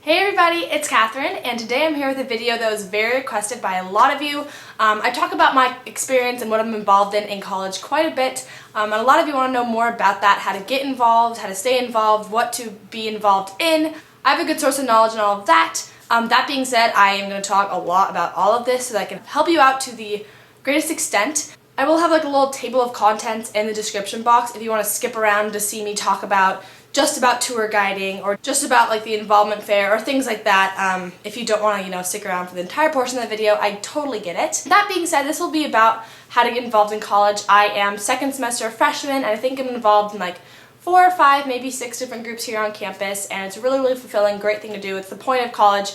Hey everybody, it's Catherine, and today I'm here with a video that was very requested by a lot of you. I talk about my experience and what I'm involved in college quite a bit, and a lot of you want to know more about that, how to get involved, how to stay involved, what to be involved in. I have a good source of knowledge and all of that. That being said, I am going to talk a lot about all of this so that I can help you out to the greatest extent. I will have like a little table of contents in the description box if you want to skip around to see me talk about just about tour guiding or just about like the involvement fair or things like that. If you don't want to, stick around for the entire portion of the video, I totally get it. That being said, this will be about how to get involved in college. I am second semester freshman, and I think I'm involved in like 4 or 5, maybe 6 different groups here on campus, and it's a really, really fulfilling, great thing to do. It's the point of college.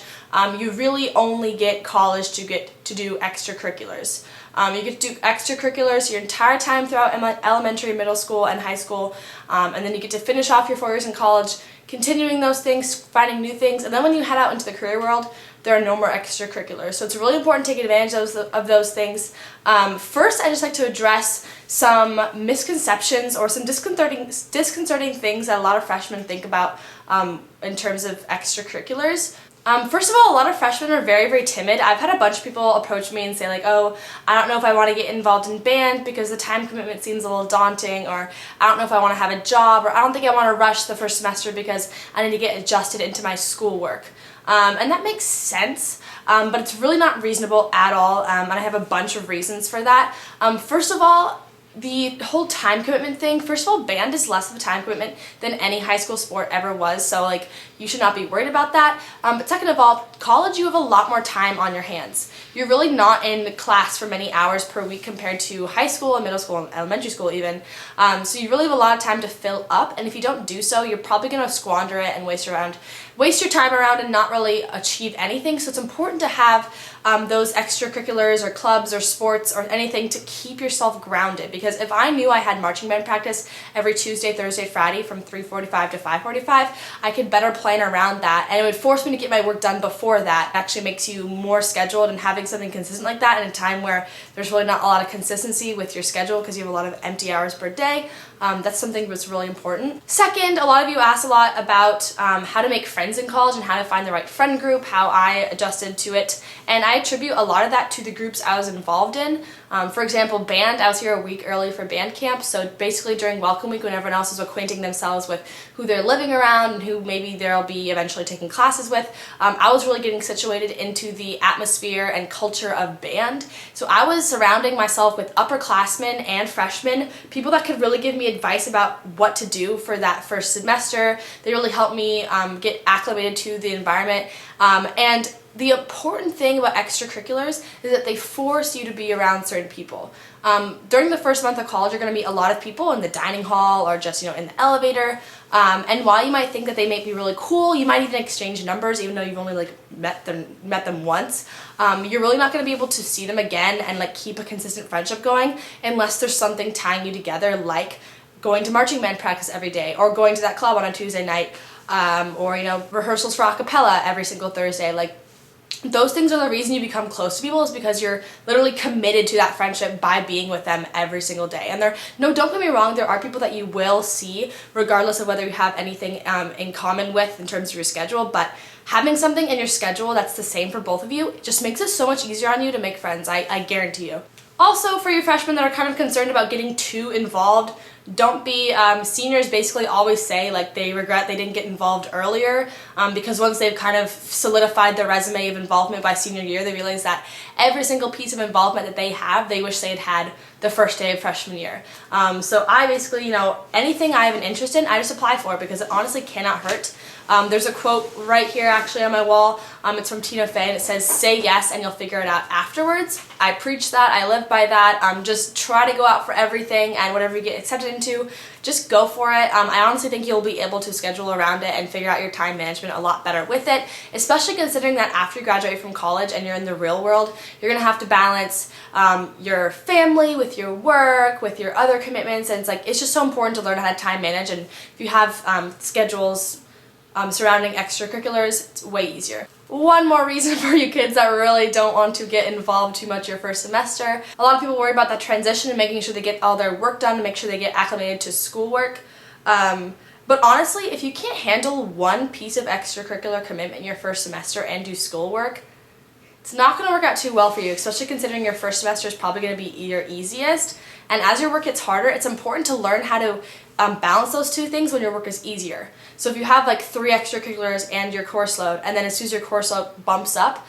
You really only get college to get to do extracurriculars. You get to do extracurriculars your entire time throughout elementary, middle school, and high school, and then you get to finish off your 4 years in college, continuing those things, finding new things, and then when you head out into the career world, there are no more extracurriculars. So it's really important to take advantage of those things. First, I just like to address some misconceptions or some disconcerting things that a lot of freshmen think about in terms of extracurriculars. First of all, a lot of freshmen are very, very timid. I've had a bunch of people approach me and say like, oh, I don't know if I want to get involved in band because the time commitment seems a little daunting, or I don't know if I want to have a job, or I don't think I want to rush the first semester because I need to get adjusted into my schoolwork. And that makes sense, but it's really not reasonable at all, and I have a bunch of reasons for that. First of all, the whole time commitment thing. First of all, band is less of a time commitment than any high school sport ever was, so like you should not be worried about that. But second of all, college, you have a lot more time on your hands. You're really not in class for many hours per week compared to high school and middle school and elementary school even. So you really have a lot of time to fill up, and if you don't do so, you're probably going to squander it and waste your time around and not really achieve anything. So it's important to have those extracurriculars or clubs or sports or anything to keep yourself grounded, because if I knew I had marching band practice every Tuesday, Thursday, Friday from 3:45 to 5:45, I could better plan around that, and it would force me to get my work done before that. It actually makes you more scheduled, and having something consistent like that in a time where there's really not a lot of consistency with your schedule because you have a lot of empty hours per day, that's something that's really important. Second, a lot of you asked a lot about how to make friends in college and how to find the right friend group, how I adjusted to it, and I attribute a lot of that to the groups I was involved in. For example, band, I was here a week early for band camp, so basically during welcome week when everyone else is acquainting themselves with who they're living around and who maybe they'll be eventually taking classes with, I was really getting situated into the atmosphere and culture of band. So I was surrounding myself with upperclassmen and freshmen, people that could really give me advice about what to do for that first semester. They really helped me get acclimated to the environment, and the important thing about extracurriculars is that they force you to be around certain people. During the first month of college, you're going to meet a lot of people in the dining hall or just, in the elevator. And while you might think that they may be really cool, you might even exchange numbers even though you've only met them once. You're really not going to be able to see them again and keep a consistent friendship going unless there's something tying you together, like going to marching band practice every day, or going to that club on a Tuesday night, or rehearsals for a cappella every single Thursday. Those things are the reason you become close to people, is because you're literally committed to that friendship by being with them every single day. And don't get me wrong, there are people that you will see regardless of whether you have anything in common with in terms of your schedule, but having something in your schedule that's the same for both of you just makes it so much easier on you to make friends, I guarantee you. Also, for your freshmen that are kind of concerned about getting too involved, don't be. Seniors basically always say they regret they didn't get involved earlier, because once they've kind of solidified their resume of involvement by senior year, they realize that every single piece of involvement that they have, they wish they had the first day of freshman year. So I basically, anything I have an interest in, I just apply for it because it honestly cannot hurt. There's a quote right here actually on my wall. It's from Tina Fey, and it says, "Say yes and you'll figure it out afterwards." I preach that, I live by that. Just try to go out for everything, and whatever you get accepted into, just go for it. I honestly think you'll be able to schedule around it and figure out your time management a lot better with it, especially considering that after you graduate from college and you're in the real world, you're gonna have to balance your family with your work, with your other commitments, and it's just so important to learn how to time manage. And if you have schedules surrounding extracurriculars, it's way easier. One more reason for you kids that really don't want to get involved too much your first semester. A lot of people worry about that transition and making sure they get all their work done to make sure they get acclimated to schoolwork. But honestly, if you can't handle one piece of extracurricular commitment in your first semester and do schoolwork, it's not going to work out too well for you, especially considering your first semester is probably going to be your easiest. And as your work gets harder, it's important to learn how to balance those two things when your work is easier. So if you have like 3 extracurriculars and your course load, and then as soon as your course load bumps up,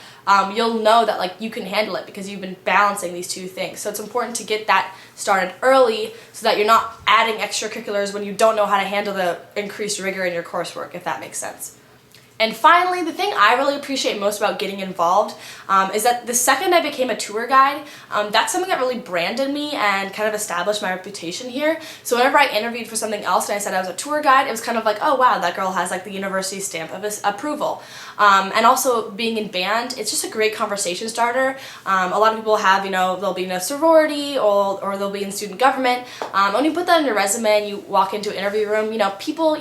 you'll know that like you can handle it because you've been balancing these two things. So it's important to get that started early so that you're not adding extracurriculars when you don't know how to handle the increased rigor in your coursework, if that makes sense. And finally, the thing I really appreciate most about getting involved is that the second I became a tour guide, that's something that really branded me and kind of established my reputation here. So whenever I interviewed for something else and I said I was a tour guide, it was kind of like, oh wow, that girl has like the university stamp of approval. And also being in band, it's just a great conversation starter. A lot of people have, they'll be in a sorority or they'll be in student government. When you put that on your resume and you walk into an interview room, people,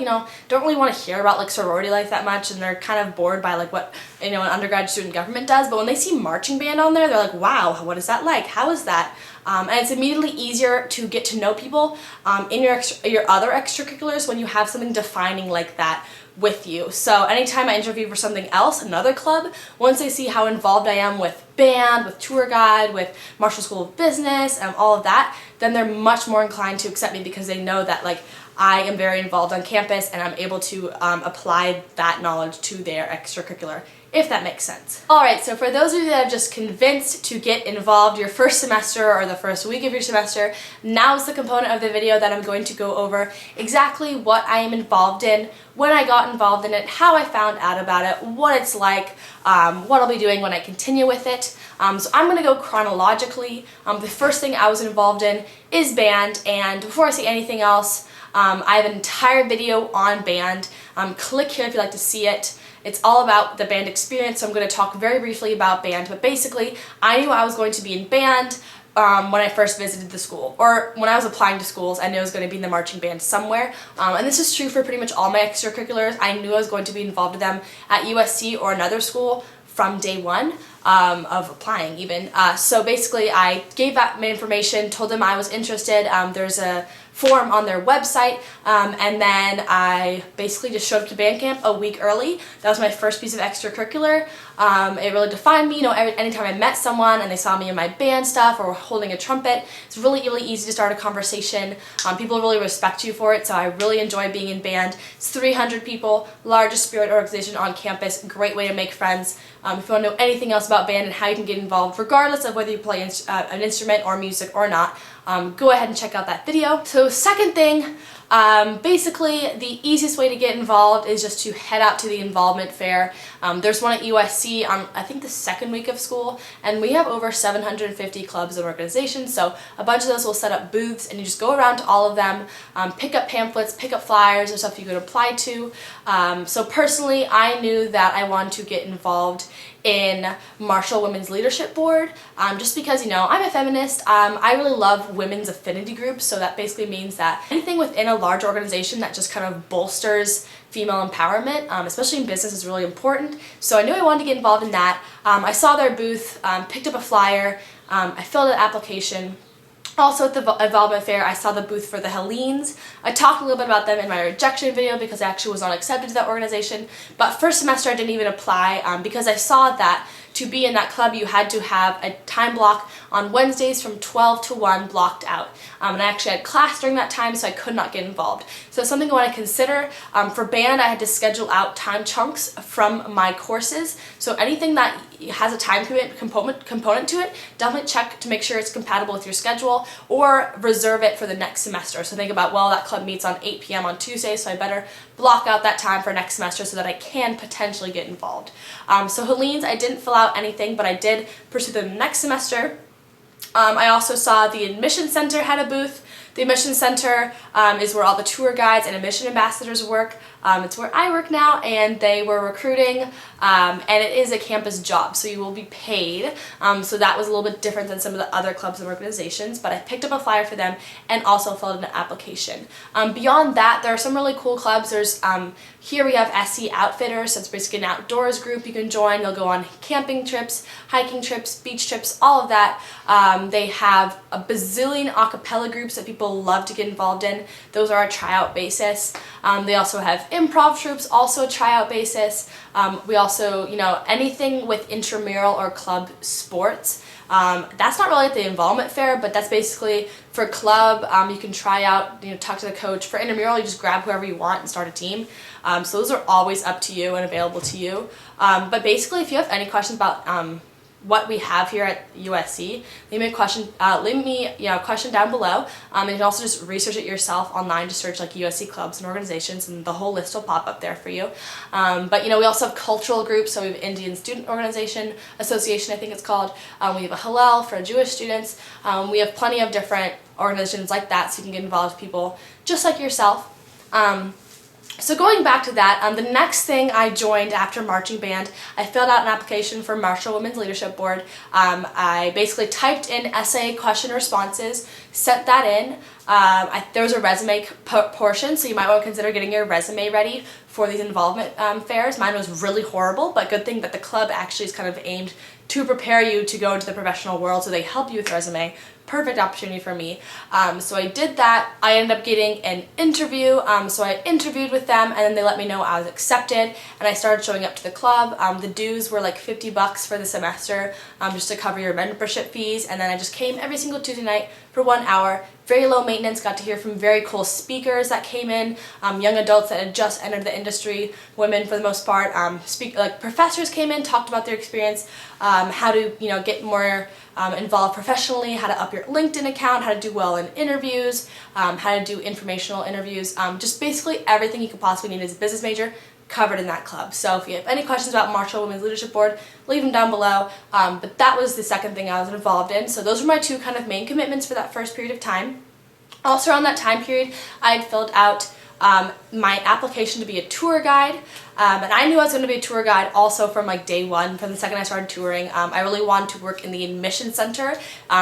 don't really want to hear about like sorority life that much, and they're kind of bored by like what an undergrad student government does. But when they see marching band on there, they're like, wow, what is that like? How is that? And it's immediately easier to get to know people in your other extracurriculars when you have something defining like that with you. So anytime I interview for something else, another club, once they see how involved I am with band, with tour guide, with Marshall School of Business, and all of that, then they're much more inclined to accept me because they know that like I am very involved on campus and I'm able to apply that knowledge to their extracurricular, if that makes sense. Alright, so for those of you that have just convinced to get involved your first semester or the first week of your semester, now's the component of the video that I'm going to go over exactly what I am involved in, when I got involved in it, how I found out about it, what it's like, what I'll be doing when I continue with it. So I'm going to go chronologically. The first thing I was involved in is band, and before I say anything else, I have an entire video on band. Click here if you'd like to see it. It's all about the band experience, so I'm going to talk very briefly about band, but basically I knew I was going to be in band when I first visited the school, or when I was applying to schools. I knew I was going to be in the marching band somewhere, and this is true for pretty much all my extracurriculars. I knew I was going to be involved with them at USC or another school from day one of applying even. So basically I gave that information, told them I was interested. There's a form on their website, and then I basically just showed up to band camp a week early. That was my first piece of extracurricular. It really defined me. Anytime I met someone and they saw me in my band stuff or holding a trumpet, it's really easy to start a conversation. People really respect you for it, so I really enjoy being in band. It's 300 people, largest spirit organization on campus, great way to make friends. If you want to know anything else about band and how you can get involved, regardless of whether you play an instrument or music or not, go ahead and check out that video. So second thing, basically the easiest way to get involved is just to head out to the involvement fair. There's one at USC on I think the second week of school, and we have over 750 clubs and organizations, so a bunch of those will set up booths and you just go around to all of them, pick up pamphlets, pick up flyers or stuff you could apply to. So personally I knew that I wanted to get involved in Marshall Women's Leadership Board, just because, I'm a feminist. I really love women's affinity groups, so that basically means that anything within a large organization that just kind of bolsters female empowerment, especially in business, is really important. So I knew I wanted to get involved in that. I saw their booth, picked up a flyer, I filled out an application. Also at the involvement fair, I saw the booth for the Helenes. I talked a little bit about them in my rejection video because I actually was not accepted to that organization. But first semester I didn't even apply because I saw that to be in that club you had to have a time block on Wednesdays from 12 to 1 blocked out. And I actually had class during that time, so I could not get involved. So something I want to consider. For band, I had to schedule out time chunks from my courses. So anything that has a time component to it, definitely check to make sure it's compatible with your schedule, or reserve it for the next semester. So think about, well, that club meets on 8 p.m. on Tuesday, so I better block out that time for next semester so that I can potentially get involved. So Helenes, I didn't fill out anything, but I did pursue them next semester. I also saw the admission center had a booth. The admission center is where all the tour guides and admission ambassadors work. It's where I work now, and they were recruiting, and it is a campus job, so you will be paid. So that was a little bit different than some of the other clubs and organizations, but I picked up a flyer for them and also filled in an application. Beyond that, there are some really cool clubs. There's here we have SC Outfitters, so it's basically an outdoors group you can join. They'll go on camping trips, hiking trips, beach trips, all of that. They have a bazillion a cappella groups that people people love to get involved in. Those are a tryout basis. They also have improv troops, also a tryout basis. We also, anything with intramural or club sports. That's not really at the involvement fair, but that's basically for club. You can try out, talk to the coach. For intramural, you just grab whoever you want and start a team. So those are always up to you and available to you. But basically, if you have any questions about what we have here at USC, leave me a question down below. And you can also just research it yourself online. Just search like USC clubs and organizations, and the whole list will pop up there for you. But we also have cultural groups. So we have Indian Student Association, I think it's called. We have a Hillel for Jewish students. We have plenty of different organizations like that, so you can get involved with people just like yourself. So going back to that, the next thing I joined after marching band, I filled out an application for Marshall Women's Leadership Board. I basically typed in essay question responses, sent that in. There was a resume portion, so you might want to consider getting your resume ready for these involvement fairs. Mine was really horrible, but good thing that the club actually is kind of aimed to prepare you to go into the professional world, so they help you with resume. Perfect opportunity for me. So I did that. I ended up getting an interview. So I interviewed with them, and then they let me know I was accepted, and I started showing up to the club. The dues were like $50 for the semester, just to cover your membership fees, and then I just came every single Tuesday night for 1 hour. Very low maintenance, got to hear from very cool speakers that came in, young adults that had just entered the industry, women for the most part. Professors came in, talked about their experience, how to get more involved professionally, how to up your LinkedIn account, how to do well in interviews, how to do informational interviews, just basically everything you could possibly need as a business major covered in that club. So if you have any questions about Marshall Women's Leadership Board, leave them down below. But that was the second thing I was involved in. So those were my two kind of main commitments for that first period of time. Also around that time period, I had filled out my application to be a tour guide, and I knew I was going to be a tour guide also from like day one, from the second I started touring. I really wanted to work in the admission center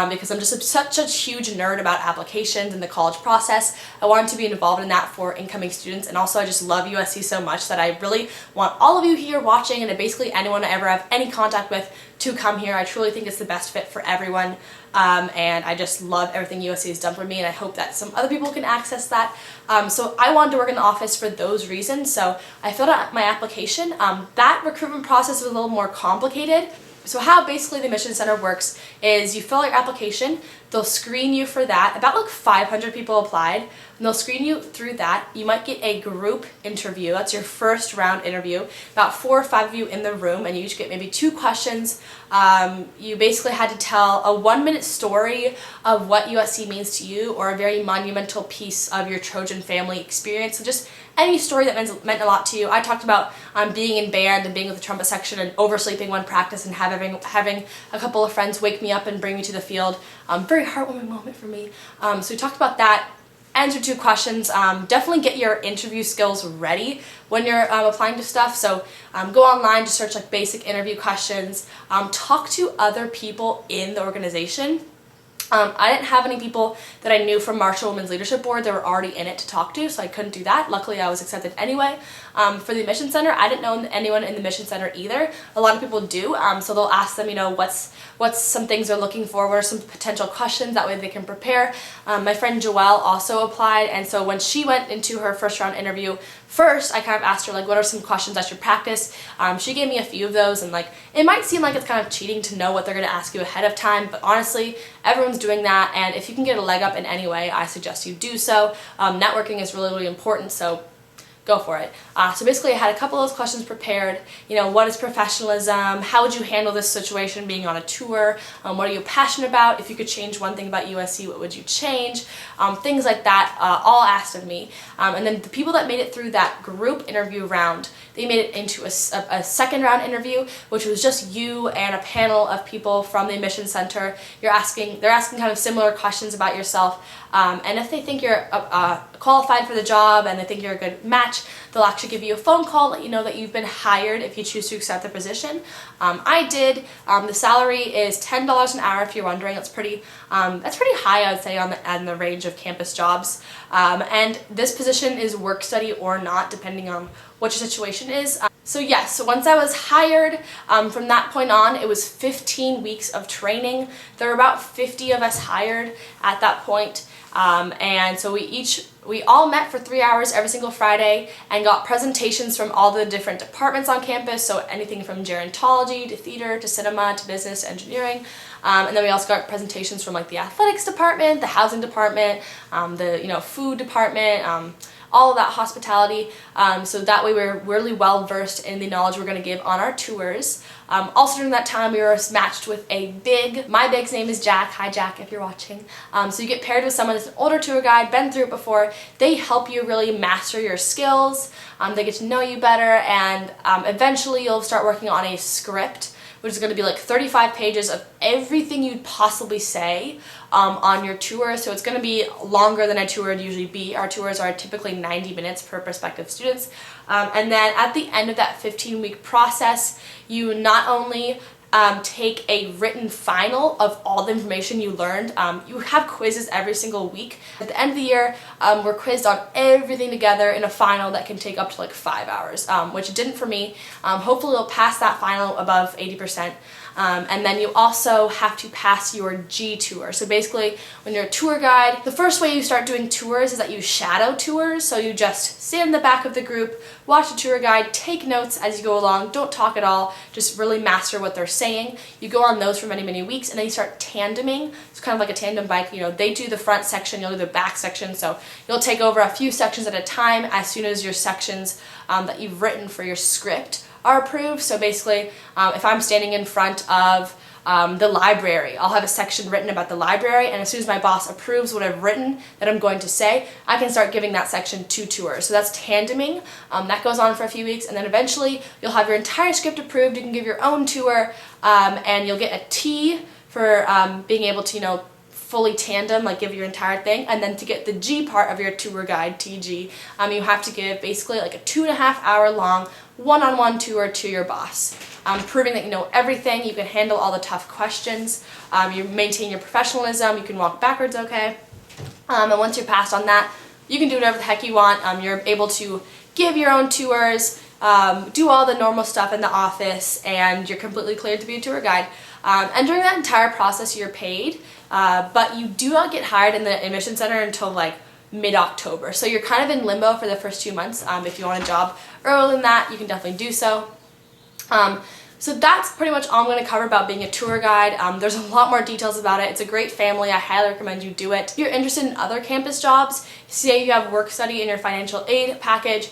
because I'm just such a huge nerd about applications and the college process. I wanted to be involved in that for incoming students, and also I just love USC so much that I really want all of you here watching, and basically anyone I ever have any contact with, to come here. I truly think it's the best fit for everyone, and I just love everything USC has done for me, and I hope that some other people can access that. So I wanted to work in the office for those reasons, so I filled out my application. That recruitment process was a little more complicated. So how basically the admission center works is you fill out your application, they'll screen you for that. About like 500 people applied, and they'll screen you through that. You might get a group interview. That's your first round interview. About 4 or 5 of you in the room, and you each get maybe 2 questions. You basically had to tell a 1-minute story of what USC means to you, or a very monumental piece of your Trojan family experience. So just any story that meant a lot to you. I talked about being in band and being with the trumpet section and oversleeping one practice and having a couple of friends wake me up and bring me to the field. Very heartwarming moment for me. So we talked about that. Answer 2 questions. Definitely get your interview skills ready when you're applying to stuff. So go online, just search like basic interview questions. Talk to other people in the organization. I didn't have any people that I knew from Marshall Women's Leadership Board that were already in it to talk to, so I couldn't do that. Luckily, I was accepted anyway. For the admission center, I didn't know anyone in the admission center either. A lot of people do, so they'll ask them, what's some things they're looking for, what are some potential questions, that way they can prepare. My friend Joelle also applied, and so when she went into her first round interview, first I kind of asked her, like, what are some questions I should practice? She gave me a few of those, and it might seem like it's kind of cheating to know what they're going to ask you ahead of time, but honestly, everyone's doing that, and if you can get a leg up in any way, I suggest you do so. Networking is really, really important, so go for it. So basically I had a couple of those questions prepared. What is professionalism? How would you handle this situation being on a tour? What are you passionate about? If you could change one thing about USC, what would you change? Things like that, all asked of me. And then the people that made it through that group interview round, they made it into a second round interview, which was just you and a panel of people from the admission center. They're asking kind of similar questions about yourself. And if they think you're qualified for the job and they think you're a good match, they'll actually give you a phone call, let you know that you've been hired if you choose to accept the position. I did. The salary is $10 an hour, if you're wondering. That's pretty high, I would say, on the range of campus jobs. And this position is work study or not, depending on what your situation is. So yes, so once I was hired, from that point on, it was 15 weeks of training. There were about 50 of us hired at that point. And so we all met for 3 hours every single Friday and got presentations from all the different departments on campus, so anything from gerontology to theater to cinema to business to engineering. And then we also got presentations from like the athletics department, the housing department, the food department, all of that, hospitality, so that way we're really well versed in the knowledge we're going to give on our tours. Also during that time we were matched with my big's name is Jack. Hi Jack, if you're watching. So you get paired with someone that's an older tour guide, been through it before. They help you really master your skills, they get to know you better, and eventually you'll start working on a script, which is going to be like 35 pages of everything you'd possibly say on your tour. So it's going to be longer than a tour would usually be. Our tours are typically 90 minutes per prospective students. And then at the end of that 15-week process, you not only take a written final of all the information you learned. You have quizzes every single week. At the end of the year, we're quizzed on everything together in a final that can take up to like 5 hours, which it didn't for me. Hopefully you'll pass that final above 80%. And then you also have to pass your G tour. So basically, when you're a tour guide, the first way you start doing tours is that you shadow tours. So you just sit in the back of the group, watch the tour guide, take notes as you go along, don't talk at all, just really master what they're saying. You go on those for many, many weeks, and then you start tandeming. It's kind of like a tandem bike. They do the front section, you'll do the back section. So you'll take over a few sections at a time as soon as your sections that you've written for your script are approved. So basically, if I'm standing in front of the library, I'll have a section written about the library, and as soon as my boss approves what I've written that I'm going to say, I can start giving that section to tours. So that's tandeming. That goes on for a few weeks, and then eventually you'll have your entire script approved. You can give your own tour, and you'll get a T for being able to, fully tandem, like give your entire thing. And then to get the G part of your tour guide, TG, you have to give basically like a 2.5 hour long one-on-one tour to your boss, proving that you know everything, you can handle all the tough questions, you maintain your professionalism, you can walk backwards okay, and once you're passed on that, you can do whatever the heck you want. You're able to give your own tours, do all the normal stuff in the office, and you're completely cleared to be a tour guide. And during that entire process you're paid, but you do not get hired in the admission center until like mid-October. So you're kind of in limbo for the first 2 months. If you want a job earlier than that, you can definitely do so. So that's pretty much all I'm going to cover about being a tour guide. There's a lot more details about it. It's a great family. I highly recommend you do it. If you're interested in other campus jobs, say you have work study in your financial aid package,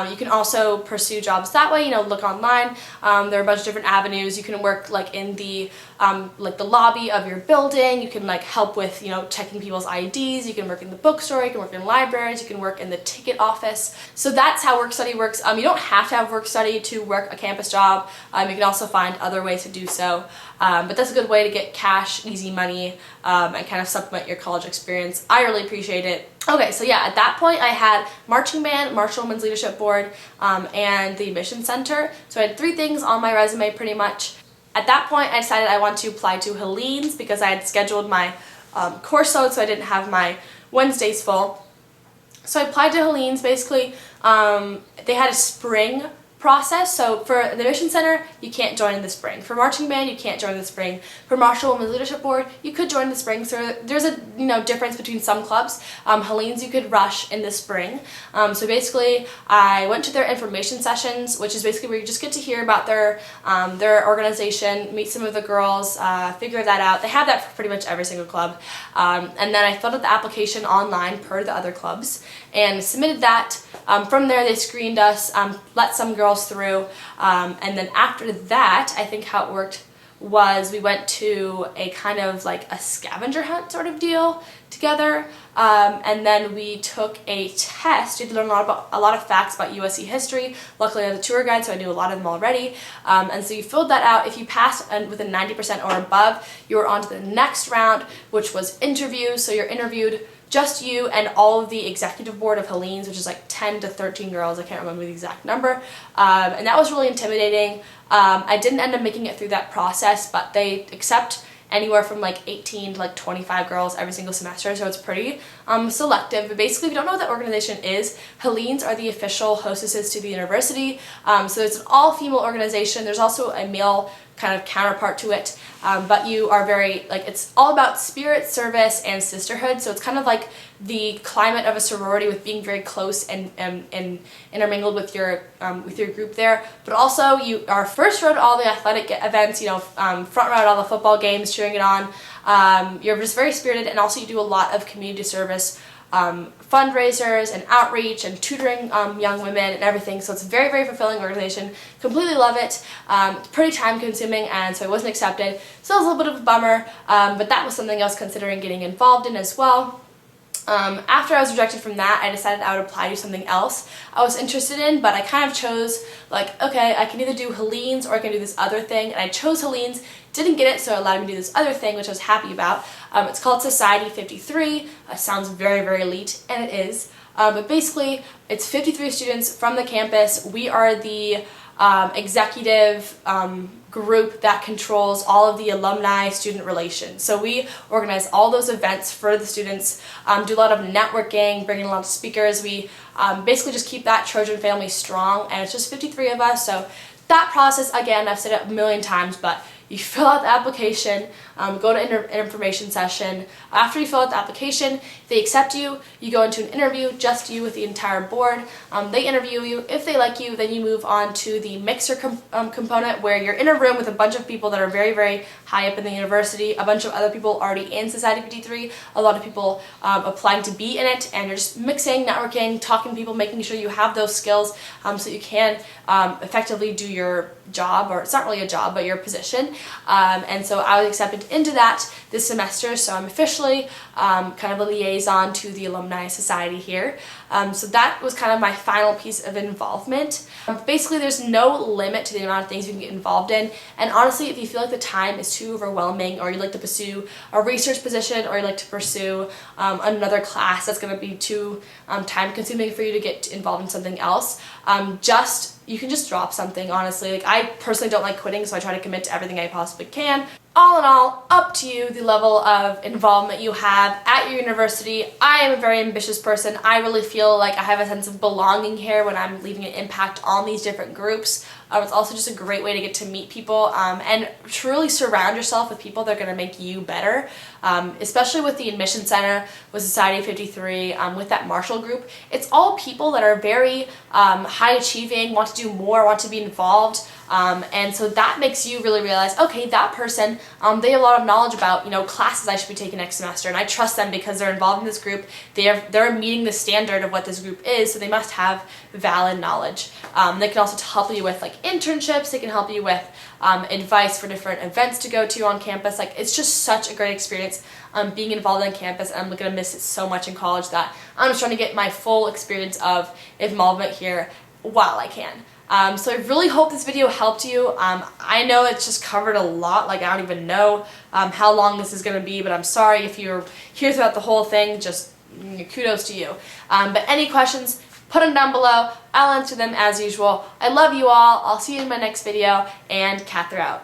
you can also pursue jobs that way. Look online. There are a bunch of different avenues. You can work like in the lobby of your building. You can help with checking people's IDs. You can work in the bookstore. You can work in libraries. You can work in the ticket office. So that's how work study works. You don't have to have work study to work a campus job. You can also find other ways to do so. But that's a good way to get cash, easy money, and kind of supplement your college experience. I really appreciate it. Okay, so yeah, at that point I had marching band, Marshall Women's Leadership Board, and the admission center. So I had 3 things on my resume pretty much. At that point I decided I wanted to apply to Helenes because I had scheduled my course load, so I didn't have my Wednesdays full. So I applied to Helenes. Basically, they had a spring process. So for the admission center, you can't join in the spring. For marching band, you can't join in the spring. For Marshall Women's Leadership Board, you could join in the spring. So there's a difference between some clubs. Helenes, you could rush in the spring. So basically, I went to their information sessions, which is basically where you just get to hear about their organization, meet some of the girls, figure that out. They have that for pretty much every single club. And then I filled out the application online per the other clubs and submitted that. From there, they screened us, let some girls through, and then after that, I think how it worked was we went to a kind of like a scavenger hunt sort of deal together, and then we took a test. You had to learn a lot of facts about USC history. Luckily I was a tour guide, so I knew a lot of them already, and so you filled that out. If you passed with a 90% or above, you were on to the next round, which was interviews. So you're interviewed, just you and all of the executive board of Helenes, which is like 10 to 13 girls, I can't remember the exact number, and that was really intimidating. I didn't end up making it through that process, but they accept anywhere from like 18 to like 25 girls every single semester, so it's pretty selective. But basically, if you don't know what that organization is, Helenes are the official hostesses to the university. So it's an all-female organization. There's also a male kind of counterpart to it, but you are very, like, it's all about spirit, service, and sisterhood. So it's kind of like the climate of a sorority, with being very close and intermingled with your group there. But also, you are first row to all the athletic events, you know, front row at all the football games, cheering it on. You're just very spirited, and also you do a lot of community service, fundraisers and outreach and tutoring young women and everything. So it's a very, very fulfilling organization. Completely love it. It's pretty time consuming, and so I wasn't accepted. So it was a little bit of a bummer, but that was something I was considering getting involved in as well. After I was rejected from that, I decided I would apply to something else I was interested in, but I kind of chose, like, okay, I can either do Helenes or I can do this other thing, and I chose Helenes, didn't get it, so it allowed me to do this other thing, which I was happy about. It's called Society 53. Sounds very, very elite, and it is. But basically, it's 53 students from the campus. We are the executive group that controls all of the alumni-student relations. So we organize all those events for the students, do a lot of networking, bring in a lot of speakers. We basically just keep that Trojan family strong, and it's just 53 of us. So that process, again, I've said it a million times, but you fill out the application, go to an information session. After you fill out the application, if they accept you, you go into an interview, just you with the entire board. They interview you. If they like you, then you move on to the mixer component, where you're in a room with a bunch of people that are very, very high up in the university, a bunch of other people already in Society 53, a lot of people applying to be in it, and you're just mixing, networking, talking to people, making sure you have those skills so you can effectively do your job, or it's not really a job, but your position. And so I was accepted into that this semester, so I'm officially kind of a liaison to the Alumni Society here. So that was kind of my final piece of involvement. Basically, there's no limit to the amount of things you can get involved in, and honestly, if you feel like the time is too overwhelming, or you'd like to pursue a research position, or you'd like to pursue another class that's going to be too time consuming for you to get involved in something else, you can just drop something, honestly. Like, I personally don't like quitting, so I try to commit to everything I possibly can. All in all, up to you the level of involvement you have at your university. I am a very ambitious person. I really feel like I have a sense of belonging here when I'm leaving an impact on these different groups. It's also just a great way to get to meet people and truly surround yourself with people that are going to make you better, especially with the admission center, with Society 53, with that Marshall group. It's all people that are very high achieving, want to do more, want to be involved, and so that makes you really realize, okay, that person, they have a lot of knowledge about, you know, classes I should be taking next semester, and I trust them because they're involved in this group. They're meeting the standard of what this group is, so they must have valid knowledge. They can also help you with, like, internships. They can help you with advice for different events to go to on campus. Like, it's just such a great experience being involved on campus, and I'm going to miss it so much in college that I'm just trying to get my full experience of involvement here while I can. So I really hope this video helped you. I know it's just covered a lot, like I don't even know how long this is going to be, but I'm sorry if you're here throughout the whole thing. Just kudos to you. But any questions, put them down below. I'll answer them as usual. I love you all. I'll see you in my next video, and Cather out.